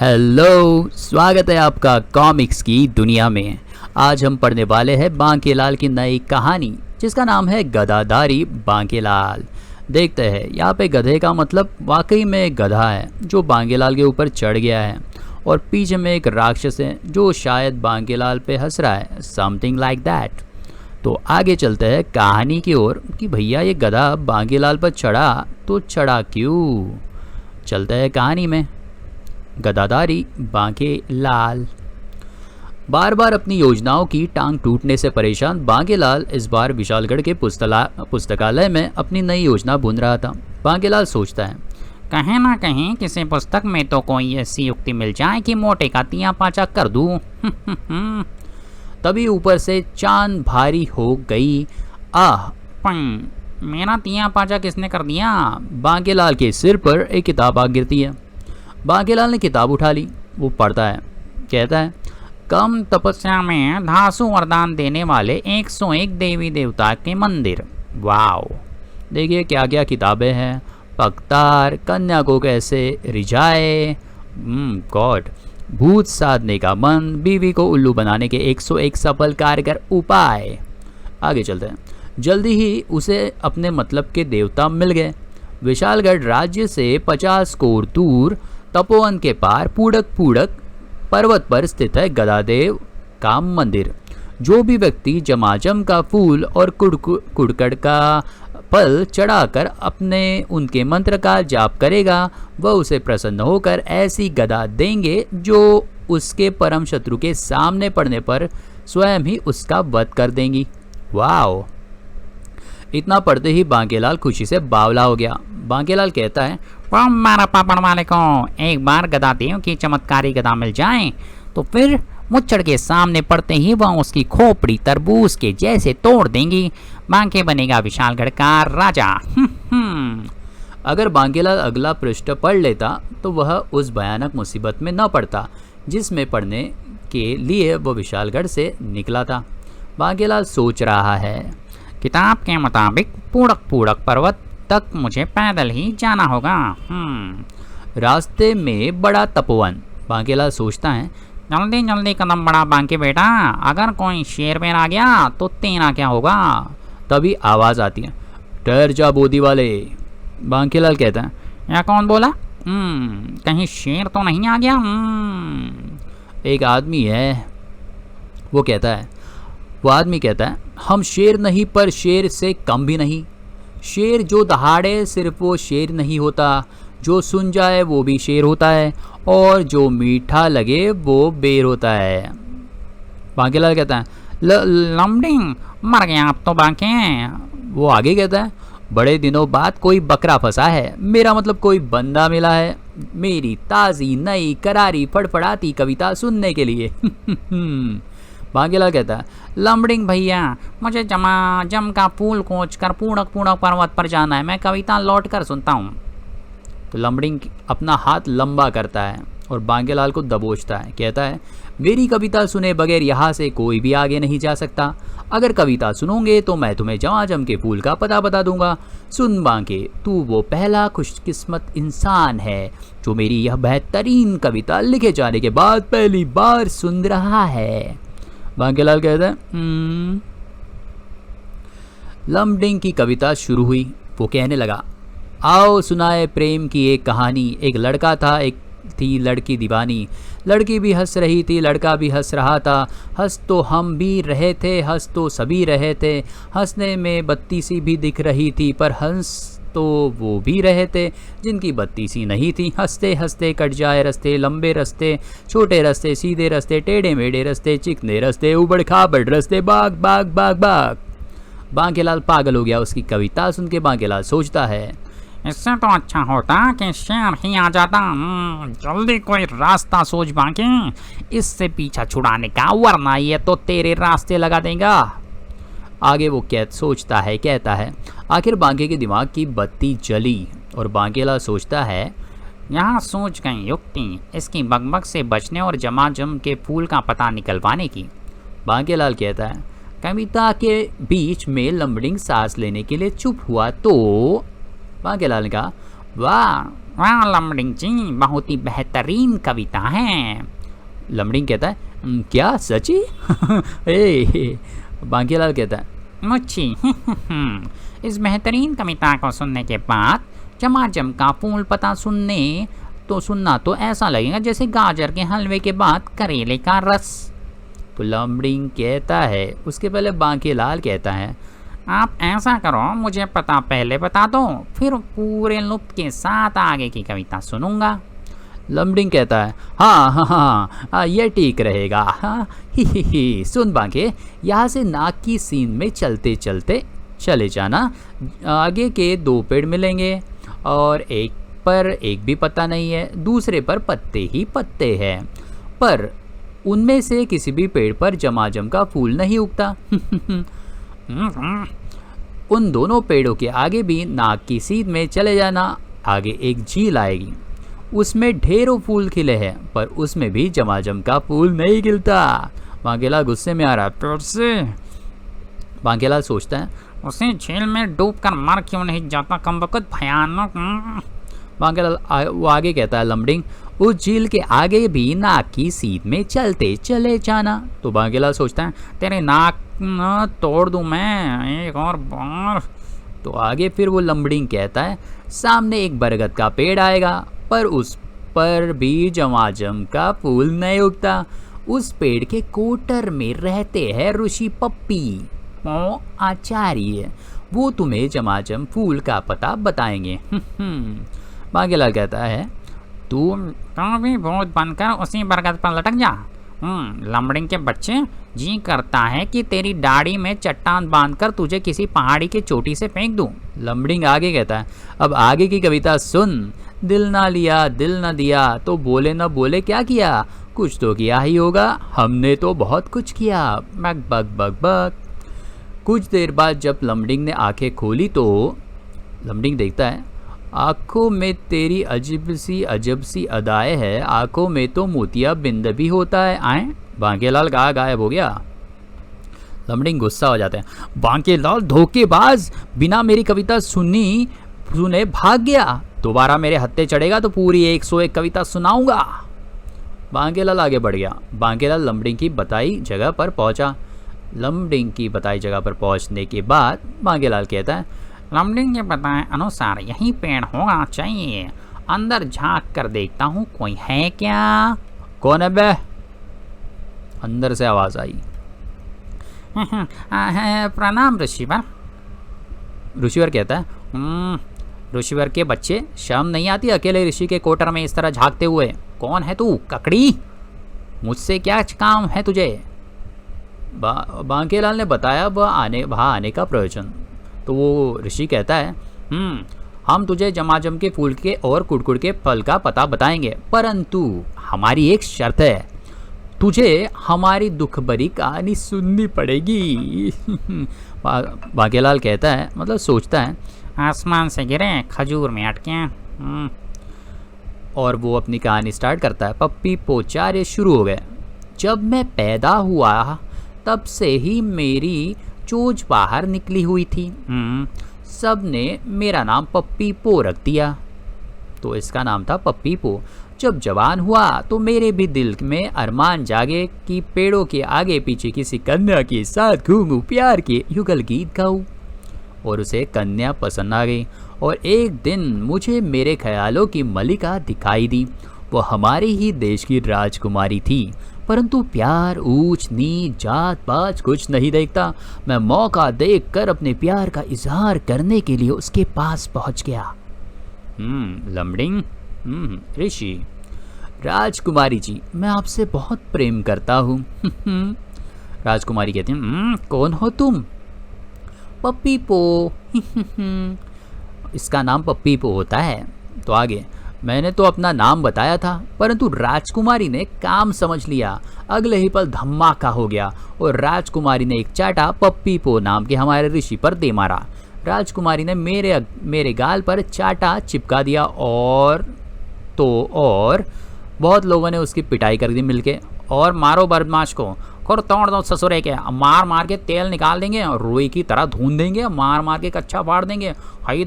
Hello, स्वागत है आपका कॉमिक्स की दुनिया में। आज हम पढ़ने वाले हैं बांकेलाल की नई कहानी जिसका नाम है गदाधारी बांकेलाल। देखते हैं यहाँ पे गधे का मतलब वाकई में एक गधा है जो बांकेलाल के ऊपर चढ़ गया है और पीछे में एक राक्षस है जो शायद बांकेलाल पे हंस रहा है, समथिंग लाइक दैट। तो आगे चलते हैं कहानी की ओर कि भैया ये गधा बांकेलाल पर चढ़ा तो चढ़ा क्यों। चलते हैं कहानी में। गदाधारी बांकेलाल। बार बार अपनी योजनाओं की टांग टूटने से परेशान बांकेलाल इस बार विशालगढ़ के पुस्तकालय में अपनी नई योजना बुन रहा था। बांकेलाल सोचता है, कहीं ना कहीं किसी पुस्तक में तो कोई ऐसी युक्ति मिल जाए कि मोटे का तिया पाचा कर दूं। तभी ऊपर से चांद भारी हो गई। आह, पंग, मेरा तिया पाचा किसने कर दिया? बांकेलाल के सिर पर एक किताब आ गिरती है। बांकेलाल ने किताब उठा ली। वो पढ़ता है, कहता है, कम तपस्या में धासु वरदान देने वाले 101 देवी देवता के मंदिर। वाओ, देखिए क्या क्या किताबें हैं। पकतार, कन्या को कैसे रिझाए, गॉड, भूत साधने का मन, बीवी को उल्लू बनाने के 101 सफल कारगर उपाय। आगे चलते हैं। जल्दी ही उसे अपने मतलब के देवता मिल गए। विशालगढ़ राज्य से 50 कोर दूर तपोवन के पार पूड़क पर्वत पर स्थित है गदादेव का मंदिर। जो भी व्यक्ति जमाजम का फूल और कुड़कड़ का फल चढ़ाकर अपने उनके मंत्र का जाप करेगा वह उसे प्रसन्न होकर ऐसी गदा देंगे जो उसके परम शत्रु के सामने पड़ने पर स्वयं ही उसका वध कर देंगी। वाओ, इतना पढ़ते ही बांकेलाल खुशी से बावला हो गया। बांकेलाल कहता है, मारा पापड़ वाले को एक बार गदा देव की चमत्कारी गदा मिल जाए तो फिर मुच्छड़ के सामने पड़ते ही वह उसकी खोपड़ी तरबूज के जैसे तोड़ देंगी। बांके बनेगा विशालगढ़ का राजा। अगर बांकेलाल अगला पृष्ठ पढ़ लेता तो वह उस भयानक मुसीबत में न पड़ता जिसमें पढ़ने के लिए वह विशालगढ़ से निकला था। बांकेलाल सोच रहा है, किताब के मुताबिक पूड़क पर्वत तक मुझे पैदल ही जाना होगा। रास्ते में बड़ा तपोवन। बांकेलाल सोचता है, जल्दी जल्दी कदम बढ़ा बांके बेटा, अगर कोई शेर वेर आ गया तो तेरा क्या होगा? तभी आवाज आती है, डर जा बोदी वाले। बांकेलाल कहता है, यह कौन बोला? कहीं शेर तो नहीं आ गया? एक आदमी है, वो आदमी कहता है, हम शेर नहीं पर शेर से कम भी नहीं। शेर जो दहाड़े सिर्फ वो शेर नहीं होता, जो सुन जाए वो भी शेर होता है, और जो मीठा लगे वो बेर होता है। बांकेलाल कहता है, लमडिंग मर गया अब तो बांके। वो आगे कहता है, बड़े दिनों बाद कोई बकरा फंसा है, मेरा मतलब कोई बंदा मिला है मेरी ताज़ी नई करारी फड़फड़ाती कविता सुनने के लिए। बांकेलाल कहता है, लमडिंग भैया, मुझे जम का फूल खोज कर पूड़क पर्वत पर जाना है, मैं कविता लौट कर सुनता हूँ। तो लमडिंग अपना हाथ लंबा करता है और बांकेलाल को दबोचता है, कहता है, मेरी कविता सुने बगैर यहाँ से कोई भी आगे नहीं जा सकता। अगर कविता सुनोगे तो मैं तुम्हें जमाजम के फूल का पता बता दूंगा। सुन बांके, तू वो पहला खुशकिस्मत इंसान है जो मेरी यह बेहतरीन कविता लिखे जाने के बाद पहली बार सुन रहा है। बांकेलाल कहता है, लमडिंग की कविता शुरू हुई। वो कहने लगा, आओ सुनाए प्रेम की एक कहानी। एक लड़का था, एक थी लड़की दीवानी। लड़की भी हंस रही थी, लड़का भी हंस रहा था। हंस तो हम भी रहे थे, हंस तो सभी रहे थे। हंसने में बत्ती सी भी दिख रही थी, पर हंस तो वो भी रहे थे जिनकी बत्ती सी नहीं थी। हंसते हंसते कट जाए रस्ते, लंबे रस्ते, छोटे रस्ते, सीधे रस्ते, टेढ़े मेढ़े रस्ते, चिकने रस्ते, उबड़ खाबड़ रस्ते, बाग बाग बाग बाग। बांकेलाल पागल हो गया उसकी कविता सुन के। बांकेलाल सोचता है, इससे तो अच्छा होता कि शेर ही आ जाता। जल्दी कोई रास्ता सोच बांके, इससे पीछा छुड़ाने का, वरना ये तो तेरे रास्ते लगा देगा। आगे वो सोचता है, कहता है, आखिर बांके के दिमाग की बत्ती जली और बांकेलाल सोचता है, यहाँ सोच गई युक्ति इसकी बकबक से बचने और जमाजम के फूल का पता निकलवाने की। बांकेलाल कहता है, कविता के बीच में लमडिंग सांस लेने के लिए चुप हुआ तो बांकेलाल ने कहा, वाह, वाह लमडिंग जी, बहुत ही बेहतरीन कविता है। लमडिंग कहता है क्या सची? ए बांकीलाल कहता है मुच्छी इस बेहतरीन कविता को सुनने के बाद झमाझम का फूल पता सुनना तो ऐसा लगेगा जैसे गाजर के हलवे के बाद करेले का रस। तो लमडिंग कहता है, उसके पहले बांकीलाल कहता है आप ऐसा करो, मुझे पता पहले बता दो, फिर पूरे लुत्फ के साथ आगे की कविता सुनूंगा। लमडिंग कहता है हाँ, ये ठीक रहेगा। हाँ, ही सुन बांके, यहाँ से नाक की सीन में चलते चलते चले जाना, आगे के 2 पेड़ मिलेंगे और एक पर एक भी पत्ता नहीं है, दूसरे पर पत्ते ही पत्ते हैं, पर उनमें से किसी भी पेड़ पर झमाझम का फूल नहीं उगता। उन दोनों पेड़ों के आगे भी नाक की सीध में चले जाना, आगे एक झील आएगी, उसमें ढेरों फूल खिले हैं, पर उसमें भी झमाझम का फूल नहीं खिलता। बांकेलाल गुस्से में आ रहा है, फिर से बांकेलाल सोचता है उसे झील में डूबकर मर क्यों नहीं जाता, कमबख्त भयानक। बांकेलाल वो आगे कहता है लमडिंग उस झील के आगे भी नाक की सीध में चलते चले जाना। तो बांकेलाल सोचता है तेरे नाक न तोड़ दूं मैं एक और बार। तो आगे फिर वो लमडिंग कहता है सामने एक बरगद का पेड़ आएगा, पर उस पर भी झमाझम का फूल नहीं उगता। उस पेड़ के कोटर में रहते हैं ऋषि पप्पी ओ आचार्य, वो तुम्हें झमाझम फूल का पता बताएंगे। बांकेलाल कहता है तू भी भूत बनकर उसी बरगद पर लटक जा। लमडिंग के बच्चे, जी करता है कि तेरी दाढ़ी में चट्टान बांधकर तुझे किसी पहाड़ी की चोटी से फेंक दूं। लमडिंग आगे कहता है अब आगे की कविता सुन। दिल ना लिया दिल ना दिया तो बोले ना बोले क्या किया, कुछ तो किया ही होगा, हमने तो बहुत कुछ किया, बक बक बक बक। कुछ देर बाद जब लमडिंग ने आंखें खोली तो लमडिंग देखता है आंखों में तेरी अजब सी अदाएं है, आंखों में तो मोतिया बिंद भी होता है। आए बांकेलाल कहाँ गायब हो गया। लमडिंग गुस्सा हो जाते हैं, बांकेलाल धोखेबाज, बिना मेरी कविता सुने भाग गया, दोबारा मेरे हत्थे चढ़ेगा तो पूरी 101 कविता सुनाऊंगा। बांकेलाल आगे बढ़ गया। बांकेलाल लमडिंग की बताई जगह पर पहुंचा। लमडिंग की बताई जगह पर पहुंचने के बाद बांकेलाल कहता है लमडिंग के बताए अनुसार यही पेड़ होना चाहिए, अंदर झांक कर देखता हूँ कोई है क्या। कौन है बे? अंदर से आवाज आई। प्रणाम ऋषिवर। ऋषिवर कहता है ऋषिवर के बच्चे, शर्म नहीं आती अकेले ऋषि के कोटर में इस तरह झांकते हुए? कौन है तू ककड़ी, मुझसे क्या काम है तुझे? बांकेलाल ने बताया वहाँ आने का प्रयोजन। तो वो ऋषि कहता है हम तुझे झमाझम के फूल के और कुड़कुड़ के फल का पता बताएंगे, परंतु हमारी एक शर्त है, तुझे हमारी दुख भरी कहानी सुननी पड़ेगी। बांकेलाल कहता है, मतलब सोचता है, आसमान से गिरे खजूर में अटके। और वो अपनी कहानी स्टार्ट करता है। पप्पी पोचारे शुरू हो गए। जब मैं पैदा हुआ तब से ही मेरी चोंच बाहर निकली हुई थी। सब ने मेरा नाम पप्पी पो रख दिया, तो इसका नाम था पप्पी पो। जब जवान हुआ तो मेरे भी दिल में अरमान जागे कि पेड़ों के आगे पीछे किसी कन्या के साथ घूमूं, प्यार के युगल गीत गाऊं, और उसे कन्या पसंद आ गई। और एक दिन मुझे मेरे ख्यालों की मलिका दिखाई दी। वो हमारे ही देश की राजकुमारी थी, परंतु प्यार ऊंच नीच जात पात कुछ नहीं देखता। मैं मौका देखकर अपने प्यार का इजहार करने के लिए उसके पास पहुंच गया। लमडिंग ऋषि, राजकुमारी जी, मैं आपसे बहुत प्रेम करता हूँ। राजकुमारी कहती कौन हो तुम? पप्पी पो। इसका नाम पप्पी पो होता है। तो आगे, मैंने तो अपना नाम बताया था, परंतु राजकुमारी ने काम समझ लिया। अगले ही पल धमाका हो गया और राजकुमारी ने एक चाटा पप्पी पो नाम के हमारे ऋषि पर दे मारा। राजकुमारी ने मेरे गाल पर चाटा चिपका दिया और बहुत लोगों ने उसकी पिटाई कर दी मिलके। और मारो बदमाश को, खुर तोड़ दो ससुरे के, मार मार के तेल निकाल देंगे, रुई की तरह धून देंगे, मार मार के कच्चा फाड़ देंगे। हाई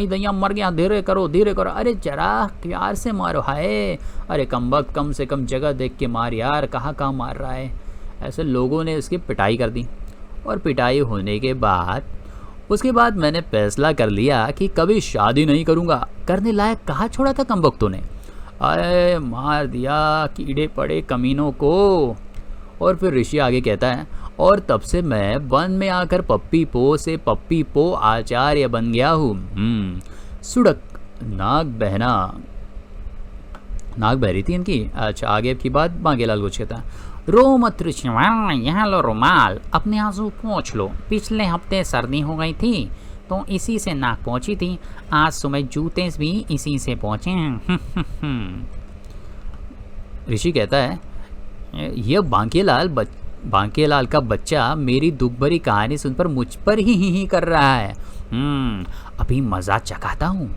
दैया मर गया, धीरे करो धीरे करो, अरे जरा प्यार से मारो, हाय अरे कम वक्त कम से कम जगह देख के मार यार, कहाँ कहाँ मार रहा है। ऐसे लोगों ने इसकी पिटाई कर दी। और पिटाई होने के बाद उसके बाद मैंने फैसला कर लिया कि कभी शादी नहीं करूँगा। करने लायक कहाँ छोड़ा था कम वक्तों ने, अरे मार दिया कीड़े पड़े कमीनों को। और फिर ऋषि आगे कहता है, और तब से मैं वन में आकर पप्पी पो से पप्पी पो आचार्य बन गया हूँ। सुड़क नाक बहना, नाक बह रही थी इनकी। अच्छा आगे की बात बांकेलाल कुछ कहता है, रो मत ऋषिवर, यहाँ लो रुमाल, अपने आंसू पोंछ लो। पिछले हफ्ते सर्दी हो गई थी तो इसी से नाक पहुँची थी, आज सुबह जूते भी इसी से पहुँचे हैं। ऋषि कहता है, यह बांकेलाल का बच्चा मेरी दुख भरी कहानी सुनकर मुझ पर ही कर रहा है। अभी मज़ा चखाता हूँ।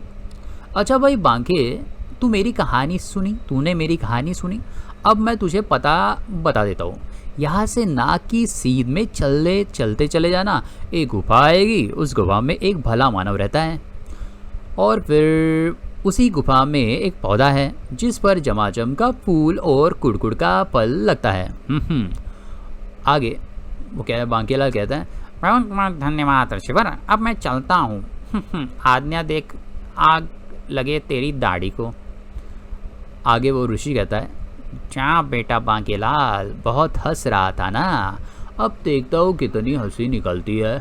अच्छा भाई बांके, तूने मेरी कहानी सुनी, अब मैं तुझे पता बता देता हूँ। यहाँ से नाक की सीध में चलते चले जाना, एक गुफा आएगी, उस गुफा में एक भला मानव रहता है, और फिर उसी गुफा में एक पौधा है जिस पर जमाजम का फूल और कुड़कुड़ का फल लगता है। आगे वो कह रहा, बांकेलाल कहता है, बहुत बहुत धन्यवाद ऋषिवर, अब मैं चलता हूँ। आज्ञा देख आग लगे तेरी दाढ़ी को। आगे वो ऋषि कहता है, जा बेटा बांकेलाल, बहुत हंस रहा था ना, अब देखता हूँ कितनी हंसी निकलती है।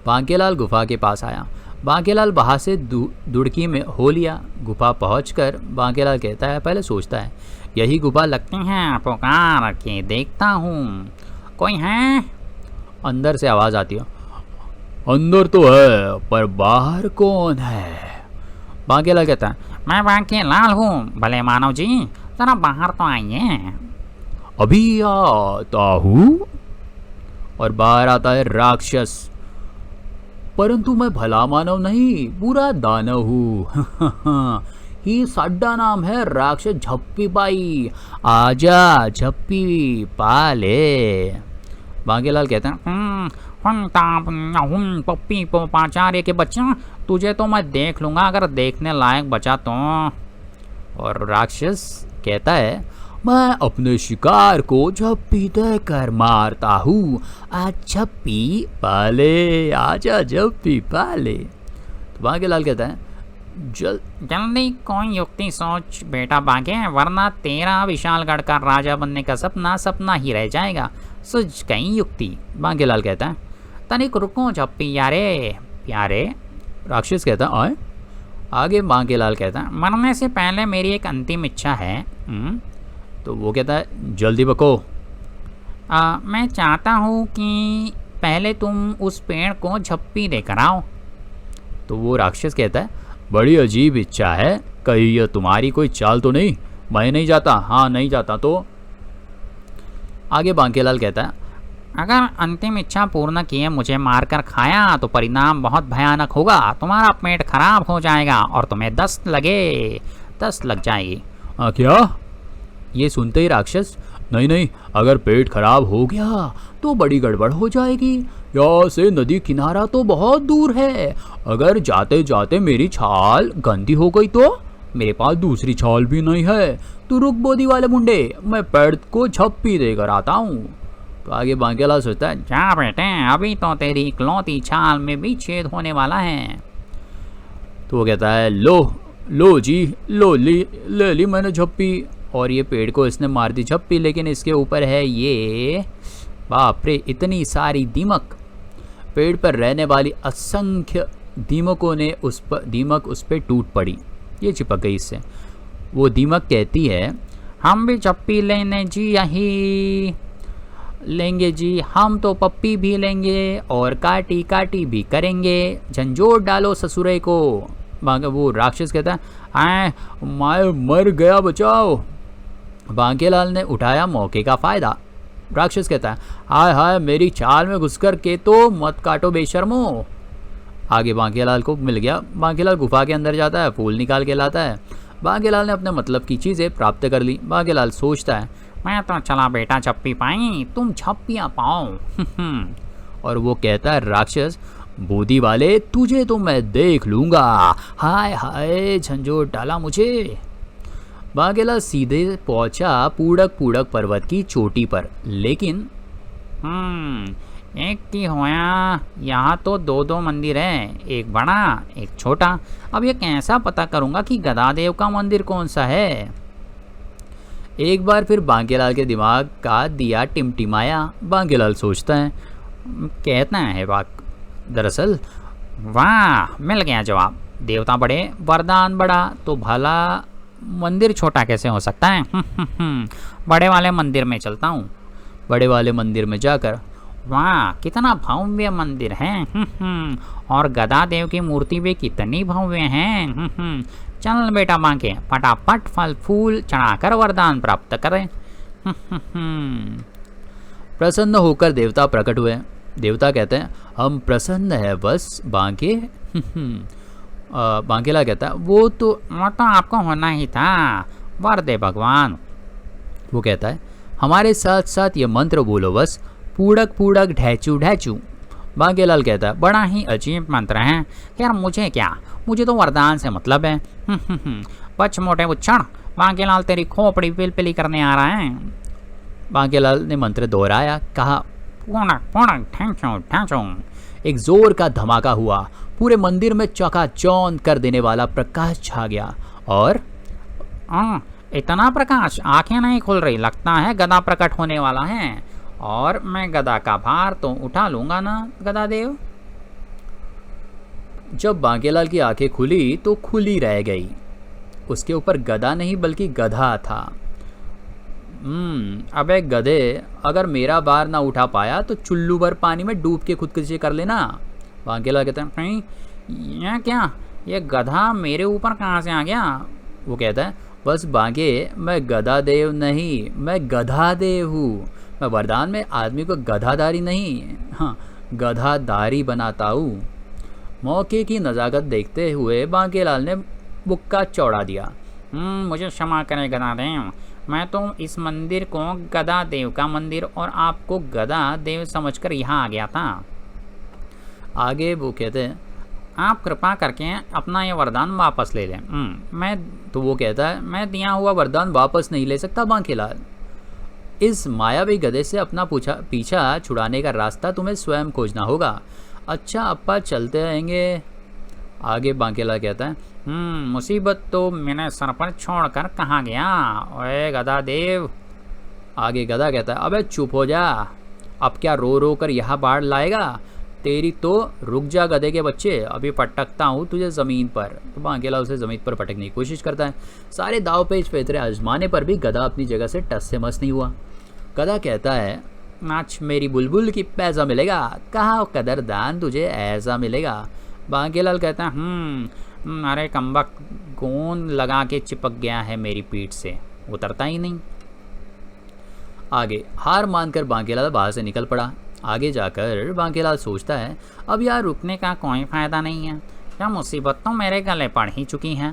बांकेलाल गुफा के पास आया। बांकेलाल वहाँ से दुड़की में हो लिया। गुफा पहुंचकर बांकेलाल कहता है, पहले सोचता है, यही गुफा लगती है, पुकार के देखता हूँ, कोई है? अंदर से आवाज़ आती है, अंदर तो है पर बाहर कौन है? बांकेलाल कहता है, मैं बांकेलाल हूँ, भले मानव जी जरा बाहर तो आइए। अभी आता हूँ। और बाहर आता है राक्षस, परंतु मैं भला मानव नहीं, बुरा दानव हूँ। ही साडा नाम है राक्षस झप्पी बाई, आजा झप्पी पाले। बांकेलाल कहते हैं, पप्पी पोपाचार्य के बच्चा, तुझे तो मैं देख लूँगा अगर देखने लायक बचा तो। और राक्षस कहता है, मैं अपने शिकार को झप्पी देकर मारता हूँ, आज झप्पी पाले, आजा झप्पी पाले। तो बांकेलाल कहता है, जल्दी कोई युक्ति सोच बेटा बांके, वरना तेरा विशालगढ़ का राजा बनने का सपना ही रह जाएगा। सोच कहीं युक्ति। बांकेलाल कहता है, तनिक रुको झप्पी यारे प्यारे। राक्षस कहता है, आए। आगे बांकेलाल कहता है, मरने से पहले मेरी एक अंतिम इच्छा है। तो वो कहता है, जल्दी बको। मैं चाहता हूँ कि पहले तुम उस पेड़ को झप्पी देकर आओ। तो वो राक्षस कहता है, बड़ी अजीब इच्छा है, कहीं यह तुम्हारी कोई चाल तो नहीं? मैं नहीं जाता। हाँ नहीं जाता तो। आगे बांकेलाल कहता है, अगर अंतिम इच्छा पूर्ण किए मुझे मारकर खाया तो परिणाम बहुत भयानक होगा, तुम्हारा पेट खराब हो जाएगा और तुम्हें दस्त लग जाएगी। क्या? ये सुनते ही राक्षस, नहीं, अगर पेट खराब हो गया तो बड़ी गड़बड़ हो जाएगी। यहाँ से नदी किनारा तो बहुत दूर है, अगर जाते जाते मेरी छाल गंदी हो गई तो? मेरे पास दूसरी छाल भी नहीं है। तू रुक बोदी वाले मुंडे, मैं पेड़ को झप्पी देकर आता हूँ। तो आगे बांकेलाल सोचता है, जा बेटे, अभी तो तेरी इकलौती छाल में भी छेद होने वाला है। तो वो कहता है, लो जी, ले ली मैंने झप्पी। और ये पेड़ को इसने मार दी झप्पी, लेकिन इसके ऊपर है ये, बाप रे, इतनी सारी दीमक। पेड़ पर रहने वाली असंख्य दीमकों ने दीमक उस पर टूट पड़ी, ये चिपक गई इससे। वो दीमक कहती है, हम भी झप्पी लेने जी, यही लेंगे जी, हम तो पप्पी भी लेंगे और काटी भी करेंगे, झंझोट डालो ससुरे को। वो राक्षस कहता है, मैं मर गया, बचाओ। बांकेलाल ने उठाया मौके का फ़ायदा। राक्षस कहता है, हाय मेरी चाल में घुसकर के तो मत काटो बेशर्मो। आगे बांकेलाल को मिल गया। बांकेलाल गुफा के अंदर जाता है, फूल निकाल के लाता है। बांकेलाल ने अपने मतलब की चीज़ें प्राप्त कर ली। बांकेलाल सोचता है, मैं तो चला बेटा झप्पी पाई, तुम झप्पियाँ पाओ। और वो कहता है, राक्षस बूदी वाले, तुझे तो मैं देख लूंगा। हाय हाय, झंझोट डाला मुझे। बाघेलाल सीधे पहुंचा पूड़क पूड़क पर्वत की चोटी पर, लेकिन एक की होया, यहाँ तो दो दो मंदिर है, एक बड़ा एक छोटा। अब ये कैसा पता करूँगा कि गदादेव का मंदिर कौन सा है। एक बार फिर बांकेलाल के दिमाग का दिया टिमटिमाया। बांकेलाल सोचता है, कहता है बाघ, दरअसल वाह, मिल गया जवाब। देवता बड़े, वरदान बड़ा, तो भला मंदिर छोटा कैसे हो सकता है। बड़े वाले मंदिर में चलता हूँ। बड़े वाले मंदिर में जाकर, वाह कितना भव्य मंदिर है। और गदा देव की मूर्ति भी कितनी भव्य है। चल बेटा बांके, फटाफट फल फूल चढ़ाकर वरदान प्राप्त करें। प्रसन्न होकर देवता प्रकट हुए। देवता कहते हैं, हम प्रसन्न है बस बांके। बांकेला कहता है, वो तो आपको होना ही था, वर दे भगवान। वो कहता है, हमारे साथ साथ ये मंत्र बोलो बस, पूड़क पूड़क ढैचू ढैचू। बांकेलाल कहता है, बड़ा ही अजीब मंत्र है यार, मुझे क्या, मुझे तो वरदान से मतलब है। बच मोटे उच्छड़, बांकेलाल तेरी खोपड़ी पिलपिली करने आ रहा है। बांकेलाल ने मंत्र दोहराया, कहा, पूड़क पूड़क ढैचू ढैचू। एक जोर का धमाका हुआ। पूरे मंदिर में चकाचौंध कर देने वाला प्रकाश छा गया। और इतना प्रकाश, आंखें नहीं खुल रही, लगता है गदा प्रकट होने वाला है। और मैं गदा का भार तो उठा लूंगा ना गदादेव। जब बांकेलाल की आंखें खुली तो खुली रह गई। उसके ऊपर गदा नहीं बल्कि गधा था। अबे गधे, अगर मेरा भार ना उठा पाया तो चुल्लू भर पानी में डूब के खुदकुशी कर लेना। बांकेलाल कहते हैं, ये क्या, ये गधा मेरे ऊपर कहाँ से आ गया। वो कहता है, बस बांके, मैं गदा देव नहीं, मैं गधा देव हूँ। मैं वरदान में आदमी को गधाधारी नहीं, हाँ गधाधारी बनाता हूँ। मौके की नज़ाकत देखते हुए बांकेलाल ने बुक्का चौड़ा दिया। मुझे क्षमा करें गदादेव, मैं तो इस मंदिर को गदा देव का मंदिर और आपको गदा देव समझकर यहाँ आ गया था। आगे वो कहते हैं, आप कृपा करके अपना ये वरदान वापस ले लें। तो वो कहता है, मैं दिया हुआ वरदान वापस नहीं ले सकता बांकेलाल। इस मायावी गधे से अपना पीछा छुड़ाने का रास्ता तुम्हें स्वयं खोजना होगा। अच्छा अप्पा, चलते रहेंगे। आगे बांकेलाल कहता है, मुसीबत तो मैंने सर पर छोड़कर कहाँ गया, ओए गदा देव। आगे गधा कहता है, अबे चुप हो जा, अब क्या रो रो कर यहाँ बाढ़ लाएगा तेरी, तो रुक जा गधे के बच्चे, अभी पटकता हूँ तुझे ज़मीन पर। तो बांकेलाल उसे ज़मीन पर पटकने की कोशिश करता है। सारे दाव पेच फेतरे आजमाने पर भी गधा अपनी जगह से टस से मस नहीं हुआ। गधा कहता है, नाच मेरी बुलबुल की पैसा मिलेगा, कहा कदरदान तुझे ऐसा मिलेगा। बांकेलाल कहता है, अरे कम्बक, गोंद लगा के चिपक गया है मेरी पीठ से, उतरता ही नहीं। आगे हार मानकर बांकेलाल बाहर से निकल पड़ा। आगे जाकर बांकेलाल सोचता है, अब यार रुकने का कोई फायदा नहीं है, क्या मुसीबत तो मेरे गले पड़ ही चुकी है।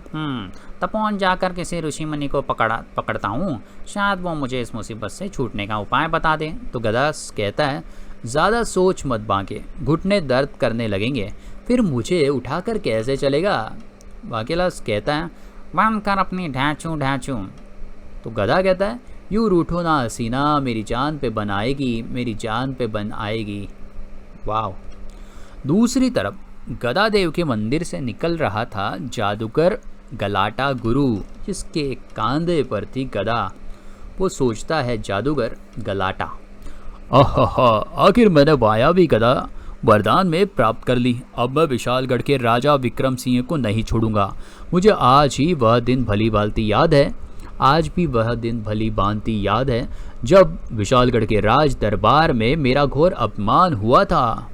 तपोवन जाकर किसी ऋषि मुनि को पकड़ता हूँ, शायद वो मुझे इस मुसीबत से छूटने का उपाय बता दे। तो गधा कहता है, ज़्यादा सोच मत बांके, घुटने दर्द करने लगेंगे, फिर मुझे उठाकर कैसे चलेगा। बांकेलाल कहता है, बंद कर अपनी ढांचू ढांचू। तो गधा कहता है, यूँ रूठो ना हसीना, मेरी जान पे बन आएगी, मेरी जान पे बन आएगी। वाह। दूसरी तरफ गदादेव के मंदिर से निकल रहा था जादूगर गलाटा गुरु, जिसके कांधे पर थी गदा। वो सोचता है, जादूगर गलाटा, आहा, आखिर मैंने मायावी गदा वरदान में प्राप्त कर ली। अब मैं विशालगढ़ के राजा विक्रम सिंह को नहीं छोड़ूंगा। मुझे आज ही वह दिन भली भांति याद है, आज भी वह दिन भली भांति याद है जब विशालगढ़ के राज दरबार में मेरा घोर अपमान हुआ था।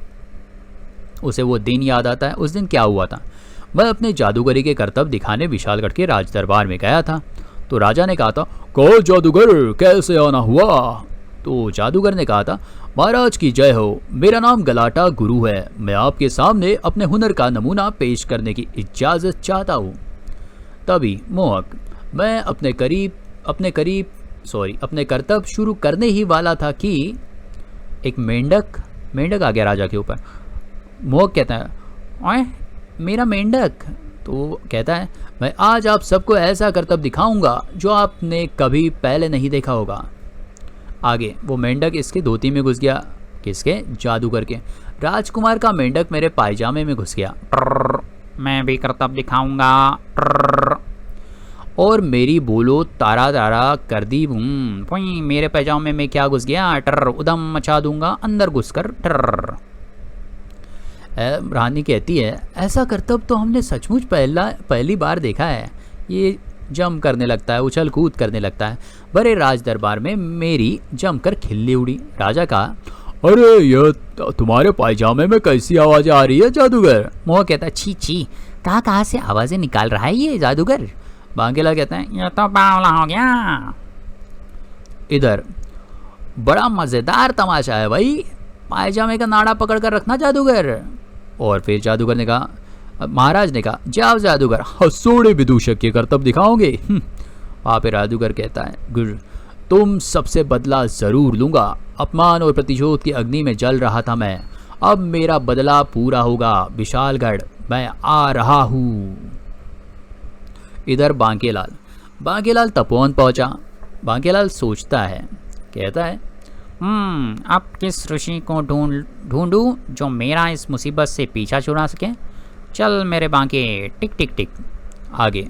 उसे वो दिन याद आता है। उस दिन क्या हुआ था? मैं अपने जादूगरी के करतब दिखाने विशालगढ़ के राज दरबार में गया था। तो राजा ने कहा था, कहो जादूगर, कैसे आना हुआ? तो जादूगर ने कहा था, महाराज की जय हो, मेरा नाम गलाटा गुरु है, मैं आपके सामने अपने हुनर का नमूना पेश करने की इजाज़त चाहता हूँ। तभी मोहक, मैं अपने करीब अपने कर्तव्य शुरू करने ही वाला था कि एक मेंढक मेंढक आ गया राजा के ऊपर। मोहक कहता है, ओए मेरा मेंढक। तो कहता है, मैं आज आप सबको ऐसा कर्तव्य दिखाऊंगा जो आपने कभी पहले नहीं देखा होगा। आगे वो मेंढक इसके धोती में घुस गया। किसके? जादूगर के। राजकुमार का मेंढक मेरे पायजामे में घुस गया। ट्रर, मैं भी करतब दिखाऊंगा। ट्रर, और मेरी बोलो तारा तारा कर दी बूम। पुई, मेरे पैजामे में क्या घुस गया? ट्रर, उदम मचा दूंगा अंदर घुसकर। ट्रर। रानी कहती है, ऐसा कर्तव्य तो हमने सचमुच पहली बार देखा है। ये जम करने लगता है, उछल कूद करने लगता है। बड़े राज दरबार में मेरी जमकर खिल्ली उड़ी। राजा कहा, अरे ये तुम्हारे पायजामे में कैसी आवाजें आ रही है जादूगर? मोह कहता है, छी छी, कहाँ से आवाजें निकाल रहा है ये जादूगर? बांकेलाल कहता है, ये तो बावला हो गया। इधर बड़ा मजेदार तमाशा है भाई, पायजामे का नाड़ा पकड़ कर रखना जादूगर। और फिर जादूगर ने कहा, महाराज ने कहा, जाओ जादूगर, हसोड़े विदूषक के कर्तव्य दिखाओगे? वहाँ पे जादूगर कहता है, गुरु तुम सबसे बदला जरूर लूंगा। अपमान और प्रतिशोध की अग्नि में जल रहा था मैं, अब मेरा बदला पूरा होगा। विशालगढ़ मैं आ रहा हूँ। इधर बांकेलाल तपोवन पहुंचा। बांकेलाल सोचता है, कहता है, अब किस ऋषि को ढूंढूं जो मेरा इस मुसीबत से पीछा छुड़ा सके। चल मेरे बांके, टिक टिक टिक। आगे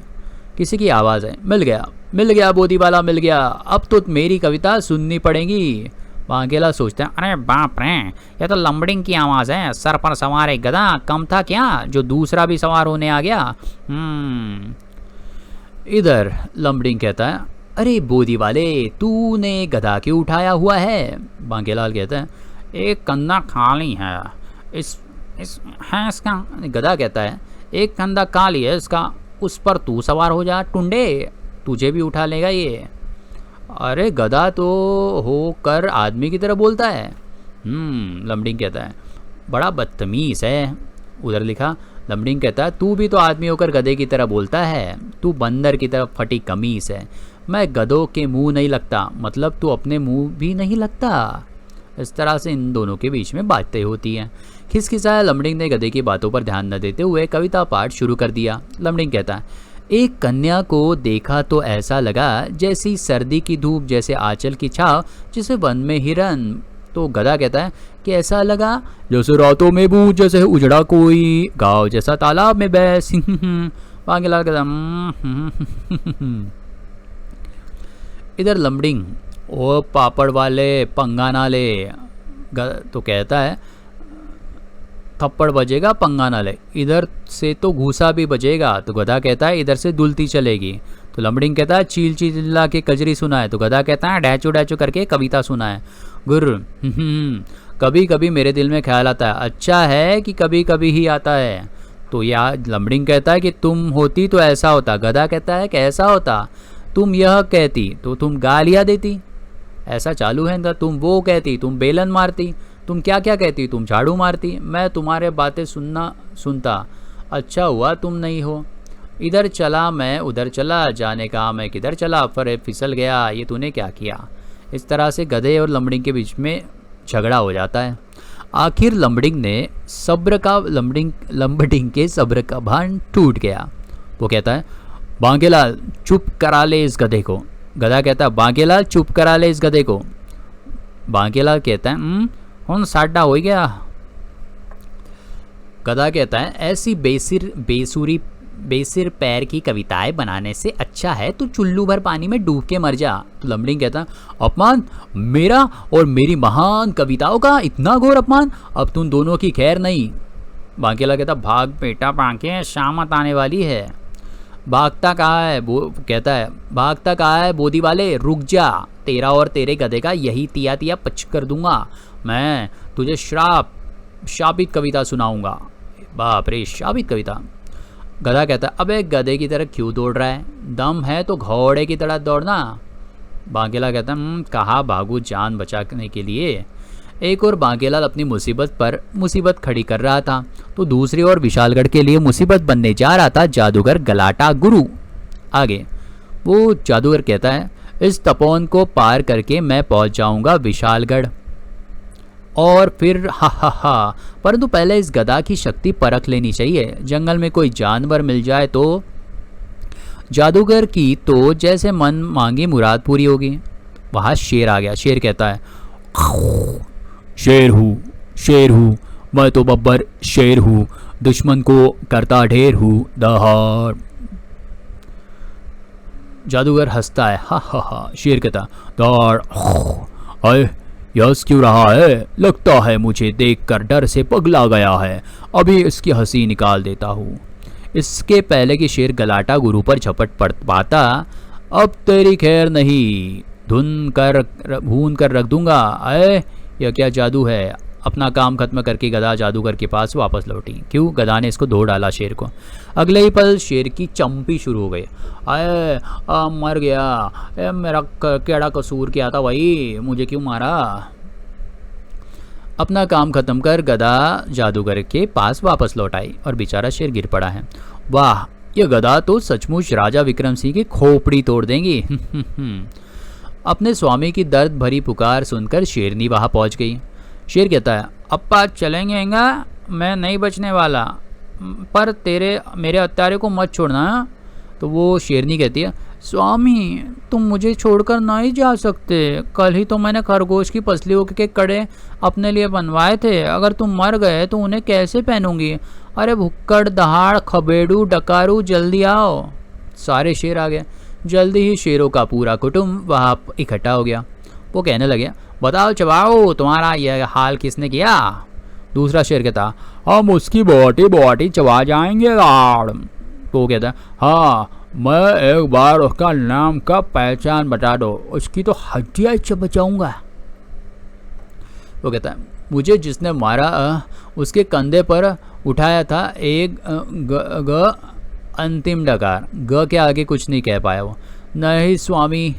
किसी की आवाज़ है, मिल गया बोधी वाला, मिल गया। अब तो मेरी कविता सुननी पड़ेगी। बांकेलाल सोचता है, अरे बाप रे, यह तो लंबड़िंग की आवाज़ है। सर पर सवार एक गधा कम था क्या जो दूसरा भी सवार होने आ गया? इधर लंबड़िंग कहता है, अरे बोधी वाले, तूने गधा क्यों उठाया हुआ है? बांकेलाल कहता है, एक कंधा खाली है इस है इसका। गधा कहता है, एक कंधा खाली है इसका, उस पर तू सवार हो जा टुंडे, तुझे भी उठा लेगा ये। अरे गधा तो होकर आदमी की तरह बोलता है। लंबड़िंग कहता है, बड़ा बदतमीज है। उधर लिखा, लंबड़िंग कहता है, तू भी तो आदमी होकर गधे की तरह बोलता है, तू बंदर की तरफ फटी कमीज है। मैं गधों के मुंह नहीं लगता, मतलब तू अपने मुंह भी नहीं लगता। इस तरह से इन दोनों के बीच में बातें होती हैं। खिसखिसाया लंबड़िंग ने गधे की बातों पर ध्यान न देते हुए कविता पाठ शुरू कर दिया। लंबड़िंग कहता है, एक कन्या को देखा तो ऐसा लगा जैसी सर्दी की धूप, जैसे आंचल की छाव, जैसे वन में हिरन। तो गधा कहता है कि ऐसा लगा जैसे रातों में बूझ, जैसे उजड़ा कोई गाँव, जैसा तालाब में बैस। बांकेलाल कहता, इधर लंबड़िंग, ओ पापड़ वाले पंगा ना ले। तो कहता है, थप्पड़ बजेगा पंगा ना ले, इधर से तो घूसा भी बजेगा। तो गधा कहता है, इधर से दुलती चलेगी। तो लंबड़िंग कहता है, चील चिल्ला के कजरी सुना है। तो गधा कहता है, डैचू डैचू करके कविता सुना है। गुर कभी कभी मेरे दिल में ख्याल आता है, अच्छा है कि कभी कभी ही आता है। तो यार लंबड़िंग कहता है कि तुम होती तो ऐसा होता। गधा कहता है कि ऐसा होता, तुम यह कहती तो तुम गालियाँ देती, ऐसा चालू है ना, तुम वो कहती तुम बेलन मारती, तुम क्या क्या कहती तुम झाड़ू मारती, मैं तुम्हारे बातें सुनता, अच्छा हुआ तुम नहीं हो। इधर चला मैं उधर चला, जाने का मैं किधर चला, फिसल गया, ये तूने क्या किया। इस तरह से गधे और लंबड़िंग के बीच में झगड़ा हो जाता है। आखिर लंबड़िंग के सब्र का भान टूट गया। वो कहता है, बांकेलाल चुप करा ले इस गधे को। गधा कहता है, बांकेलाल चुप करा ले इस गधे को। बांकेलाल कहता है, कौन साडा हो गया। गधा कहता है, ऐसी बेसिर पैर की कविताएं बनाने से अच्छा है तू चुल्लू भर पानी में डूब के मर जा। तो लंबड़िंग कहता है, अपमान, मेरा और मेरी महान कविताओं का इतना घोर अपमान, अब तुम दोनों की खैर नहीं। बांकेलाल कहता, भाग बेटा बांके, शामत आने वाली है। भागता कहाँ है? वो कहता है, भागता कहाँ है बोधी वाले, रुक जा, तेरा और तेरे गधे का यही तिया तिया पच कर दूंगा। मैं तुझे शापित कविता सुनाऊंगा। बाप रे, शापित कविता। गधा कहता है, अबे गधे की तरह क्यों दौड़ रहा है, दम है तो घोड़े की तरह दौड़ना। बांकेलाल कहता है, कहाँ भागू जान बचाने के लिए। एक और बांकेलाल अपनी मुसीबत खड़ी कर रहा था, तो दूसरी ओर विशालगढ़ के लिए मुसीबत बनने जा रहा था जादूगर गलाटा गुरु। आगे वो जादूगर कहता है, इस तपोवन को पार करके मैं पहुंच जाऊंगा विशालगढ़, और फिर हा हा हा। परंतु पहले इस गदा की शक्ति परख लेनी चाहिए। जंगल में कोई जानवर मिल जाए तो जादूगर की तो जैसे मन मांगी मुराद पूरी होगी। वहाँ शेर आ गया। शेर कहता है, शेर हूँ, मैं तो बब्बर शेर हूँ, दुश्मन को करता ढेर हूँ दहाड़। जादूगर हंसता है, हा हा हा। शेर कहता, दाड़ अय यस क्यों रहा है? लगता है मुझे देखकर डर से पगला गया है, अभी इसकी हंसी निकाल देता हूँ। इसके पहले कि शेर गलाटा गुरु पर झपट पड़ पाता, अब तेरी खैर नहीं, भून कर रख दूंगा। अय यह क्या जादू है? अपना काम खत्म करके गदा जादूगर के पास वापस लौटी। क्यों? गदा ने इसको धो डाला शेर को। अगले ही पल शेर की चंपी शुरू हो गई। अय मर गया, मेरा केड़ा कसूर क्या था भाई, मुझे क्यों मारा? अपना काम खत्म कर गदा जादूगर के पास वापस लौट आई और बेचारा शेर गिर पड़ा है। वाह, यह गदा तो सचमुच राजा विक्रम सिंह की खोपड़ी तोड़ देंगी। अपने स्वामी की दर्द भरी पुकार सुनकर शेरनी वहां पहुंच गई। शेर कहता है, अप्पा चलेंगे, मैं नहीं बचने वाला, पर मेरे हत्यारे को मत छोड़ना। तो वो शेरनी कहती है, स्वामी तुम मुझे छोड़कर नहीं जा सकते, कल ही तो मैंने खरगोश की पसलियों के कड़े अपने लिए बनवाए थे, अगर तुम मर गए तो उन्हें कैसे पहनूंगी? अरे भुक्कड़ दहाड़ खबेड़ू डकारू जल्दी आओ। सारे शेर आ गए। जल्दी ही शेरों का पूरा कुटुंब वहाँ इकट्ठा हो गया। वो कहने लगे, बताओ चबाओ, तुम्हारा यह हाल किसने किया? दूसरा शेर कहता, हम उसकी बोटी चबा जाएंगे गाड़। तो वो कहता, हाँ मैं एक बार उसका नाम का पहचान बता दो, उसकी तो हड्डियाँ चबचाऊंगा। वो कहता है, मुझे जिसने मारा उसके कंधे पर उठाया था एक ग अंतिम डकार। ग के आगे कुछ नहीं कह पाया वो। नहीं स्वामी।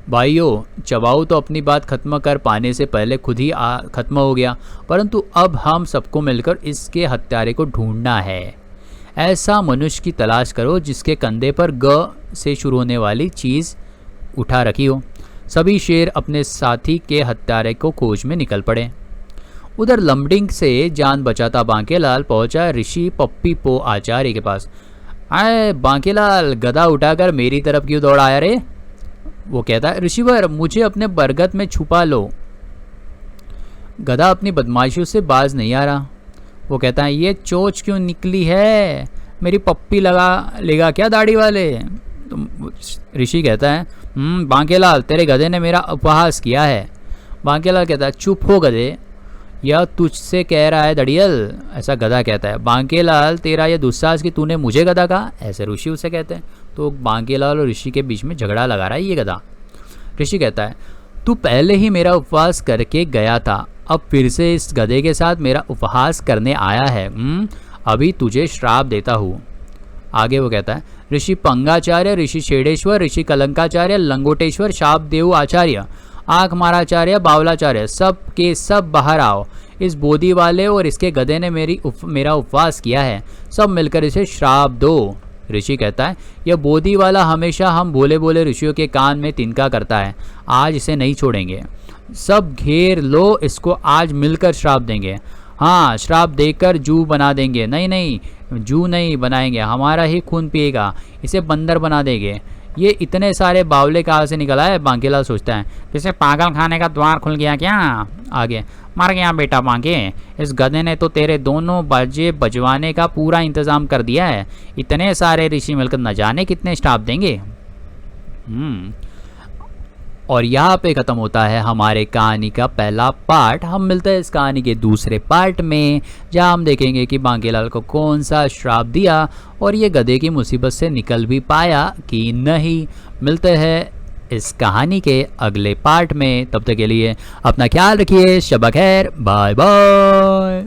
भाइयों, चबाऊ तो अपनी बात खत्म कर पाने से पहले खुद ही खत्म हो गया, परंतु अब हम सबको मिलकर इसके हत्यारे को ढूंढना है। ऐसा मनुष्य की तलाश करो जिसके कंधे पर ग से शुरू होने वाली चीज़ उठा रखी हो। सभी शेर अपने साथी के हत्यारे को खोज में निकल पड़े। उधर लमडिंग से जान बचाता बांकेलाल पहुंचा ऋषि पप्पी पो आचार्य के पास। आए बांकेलाल, गदा उठाकर मेरी तरफ क्यों दौड़ा आया रे? वो कहता है, ऋषिवर मुझे अपने बरगद में छुपा लो। गदा अपनी बदमाशियों से बाज नहीं आ रहा। वो कहता है, ये चोच क्यों निकली है? मेरी पप्पी लगा लेगा क्या दाढ़ी वाले? तो ऋषि कहता है, बांकेलाल तेरे गधे ने मेरा उपहास किया है। बांकेलाल कहता है, चुप हो गधे, यह तुझसे कह रहा है दड़ियल। ऐसा गधा कहता है। बांकेलाल तेरा यह दुस्साहस कि तूने मुझे गधा कहा, ऐसे ऋषि उसे कहते हैं। तो बांकेलाल और ऋषि के बीच में झगड़ा लगा रहा है ये गधा। ऋषि कहता है, तू पहले ही मेरा उपवास करके गया था, अब फिर से इस गधे के साथ मेरा उपहास करने आया है। अभी तुझे श्राप देता हूँ। आगे वो कहता है, ऋषि पंगाचार्य, ऋषि शेडेश्वर, ऋषि कलंकाचार्य, लंगोटेश्वर, शापदेव आचार्य, आँख माराचार्य, बावलाचार्य, सब के सब बाहर आओ। इस बोधी वाले और इसके गधे ने मेरा उपवास किया है, सब मिलकर इसे श्राप दो। ऋषि कहता है, यह बोधी वाला हमेशा हम भोले भोले ऋषियों के कान में तिनका करता है, आज इसे नहीं छोड़ेंगे। सब घेर लो इसको, आज मिलकर श्राप देंगे। हाँ, श्राप देकर जू बना देंगे। नहीं, जू नहीं बनाएंगे, हमारा ही खून पिएगा, इसे बंदर बना देंगे। ये इतने सारे बावले कहाँ से निकला है? बांकेलाल सोचता है, जैसे पागल खाने का द्वार खुल गया क्या? आगे, मर गया बेटा बांके, इस गधे ने तो तेरे दोनों बाजे बजवाने का पूरा इंतजाम कर दिया है। इतने सारे ऋषि मिलकर न जाने कितने श्राप देंगे। और यहाँ पे ख़त्म होता है हमारे कहानी का पहला पार्ट। हम मिलते हैं इस कहानी के दूसरे पार्ट में, जहाँ हम देखेंगे कि बांकेलाल को कौन सा श्राप दिया और ये गधे की मुसीबत से निकल भी पाया कि नहीं। मिलते हैं इस कहानी के अगले पार्ट में। तब तक के लिए अपना ख्याल रखिए। शब खैर, बाय बाय।